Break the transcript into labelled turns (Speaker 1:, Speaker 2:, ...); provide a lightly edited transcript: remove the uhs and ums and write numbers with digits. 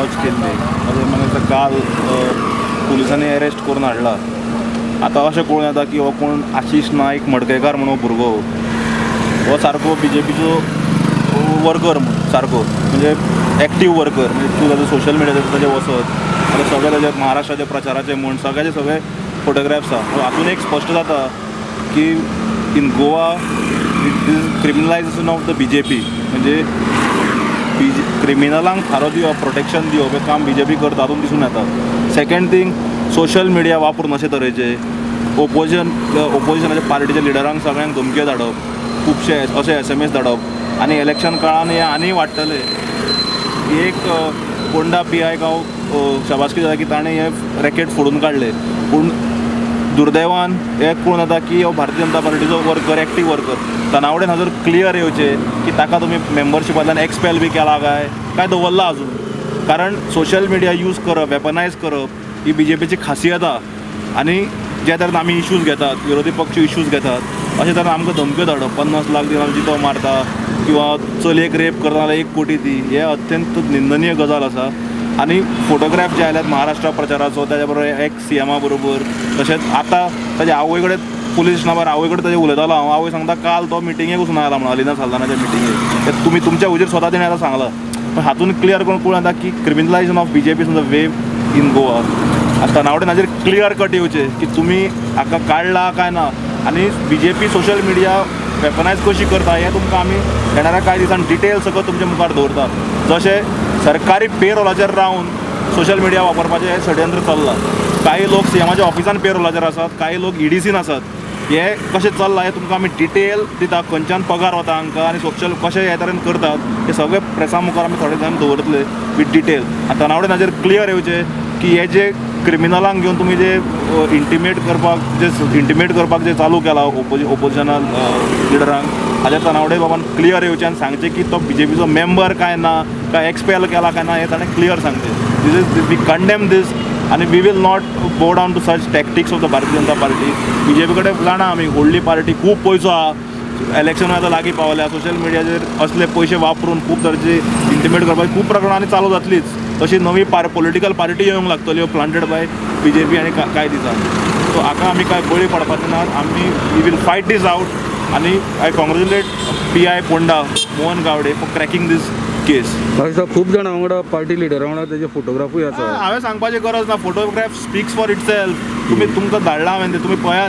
Speaker 1: Touch केल्ली. म्हाका काल पुलिसांनी अरेस्ट करून हाडला. आतां अशें कळून येता की हो कोण आशिश नायक मडकयकार म्हणून भुरगो, हो सारको BJPचो वर्कर म्हणून सारको, म्हणजे एक्टीव वर्कर. म्हणजे तूं ताजे सोशल मिडियाचेर ताजे वचत आतां सगळे ताजे महाराष्ट्राचे प्रचाराचे म्हण सगळ्याचे सगळे फोटोग्राफ्स आहा. हातून एक स्पश्ट जाता की in Goa this criminalisation of the BJP, म्हणजे क्रिमिनलांक थारो दिवप, प्रोटेक्शन दिवप हें काम BJP करता हातून दिसून येता. सेकंड थिंग, सोशल मिडिया वापरून अशे तरेचे ओपोजिशनाच्या पार्टीच्या लिडरांक सगळ्यांक धमक्यो धाडप, खुबशे अशे SMS धाडप, आनी इलेक्शन काळान हे आनी वाडटले. एक पोंडा PI गांव शाबासकी जाता की ताणें हे रॅकेट फोडून काडले. पूण दुर्दैवान हे कळून येता की हो Bharatiya Janata पार्टीचो worker, active worker. तनावडेन हाजर क्लियर येवचे की ताका तुमी मेंबरशिपांतल्यान एक्सपेल बी केला काय दवरला अजून. कारण सोशल मिडिया यूज करप, वेपनायज करप ही BJPची खासियत आहा. आनी जे तरेन आमी इश्यूज घेतात, विरोधी पक्ष इश्यूज घेतात, अशे तरेन आमकां धमक्यो धाडप, 50 लाख दिवन जितो मारता किंवा चलयेक रेप करता जाल्यार 1 कोटी दी, हे अत्यंत निंदनीय गजाल आसा. आनी फोटोग्राफ जे आयल्यात महाराष्ट्रा प्रचाराचो, ताच्या बरोबर एक CMा बरोबर, तशेंच आतां ताजे आवय कडेन पुलीस स्टेशना भायर आवय कडेन ताजे उलयतालो हांव. आवय सांगता काल तो मिटिंगेक वचून आयला म्हणून, अलिना साल्दानाच्या मिटिंगेक. तुमी तुमच्या हुजीर स्वता तेणें आतां सांगलां. पण हातून क्लियर कळून येता की criminalisation of BJP is the way in Goa. आतां नावडेन हाजेर क्लियर कट येवचे की तुमी हाका काडला काय ना. आनी BJP सोशल मिडिया वेपनायज कशी करता हें तुमकां आमी येणाऱ्या कांय दिसान डिटेल सकट तुमच्या मुखार दवरता. जशें सरकारी पेरोलाचेर रावन सोशल मिडिया वापरपाचें हें षडयंत्र चल्लां. काही लोक CMाच्या ऑफिसान पेरोलाचेर आसात, काही लोक EDCन आसात. हे कशें चल्लां हें तुमकां आमी डिटेल दिता, खंयच्यान पगार वता हांकां आनी सोशल कशें हे तरेन करतात हे सगळे प्रेसा मुखार आमी थोडे टायम दवरतले विथ डिटेल. आतां नावडेन हाजेर क्लियर येवचे की हे जे क्रिमिनलांक घेवन तुमी जे इंटिमेट करपाक जे चालू केला ओपोजिशनल लिडरांक, हाज्या तनावडे बाबान क्लियर येवचें आनी सांगचें की तो BJPचो मेंबर काय ना, काय एक्सपेल केला काय ना, हें ताणें क्लियर सांगचें. वी कंडेम दीस आनी we will not go down to such tactics of the Bharatiya Janata party. BJP कडेन जाणा आमी व्हडली पार्टी, खूब पयसो आहा, इलेक्शन आतां लागीं पावल्या, सोशल मिडियाचेर असले पयशे वापरून खूब तरेचे इंटिमेट करपाची खूब प्रकरणांनी चालू जातलीच. तशी नवी पॉलिटिकल पार्टी येवंक लागतल्यो प्लांटेड बाय BJP आनी कांय दिसान. सो हाका आमी कांय बळी पडपाचें ना. आमी we will fight this out आनी I congratulate PI Ponda Mohan Gawade for cracking this case.
Speaker 2: खूब जाणां वांगडा पार्टी लिडरा वांगडा तेजे फोटोग्राफूय आसा.
Speaker 1: हांवें सांगपाची गरज ना. Photograph speaks for itself. तुमकां धाडला हांवें ते, तुमी पळयात.